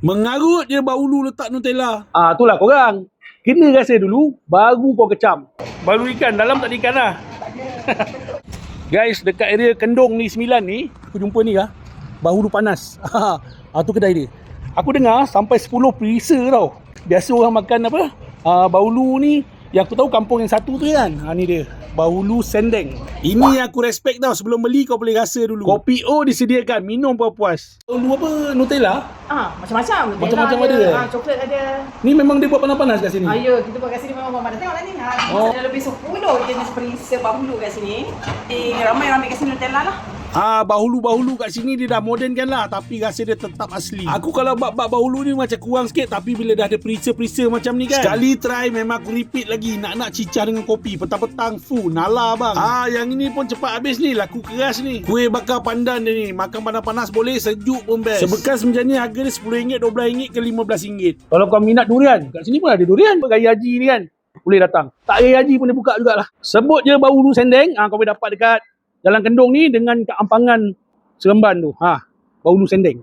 Mengarut je bahulu letak Nutella. Itulah korang. Kena rasa dulu, baru kau kecam. Baru ikan, dalam tak ada ikan lah. Guys, dekat area Kendong ni 9 ni, aku jumpa ni lah. Bahulu panas. Tu kedai dia. Aku dengar sampai 10 perisa tau. Biasa orang makan apa? Bahulu ni, yang aku tahu kampung yang satu tu kan. Ni dia. Bahulu sendeng. Ini yang aku respect tau. Sebelum beli kau boleh rasa dulu. Kopi O disediakan, minum puas-puas. Bahulu apa? Nutella? Macam-macam. Macam-macam ada. Coklat ada. Ni memang dia buat panas-panas kat sini. Ya, kita buat kat sini memang panas. Tengoklah ni. Ada lebih 10 jenis perisa bahulu kat sini. Ramai yang ambil kat sini Nutella lah. Bahulu-bahulu kat sini dia dah modern kan lah. Tapi rasa dia tetap asli. Aku kalau bab bahulu ni macam kurang sikit. Tapi bila dah ada perisa-perisa macam ni kan, sekali try memang aku repeat lagi. Nak cicah dengan kopi. Petang-petang full. Nala bang. Yang ini pun cepat habis ni. Laku keras ni. Kuih bakar pandan dia ni. Makan panas-panas boleh. Sejuk pun best. Sebekas macam ni harga dia RM10, RM12 ke RM15. Kalau kau minat durian, kat sini pun ada durian. Raya Haji ni kan, boleh datang. Tak Raya Haji pun dia buka jugalah. Sebut je bahulu sendeng, kau boleh dapat dekat Jalan Kendong ni dengan kat Ampangan Seremban tu. Bahulu sendeng.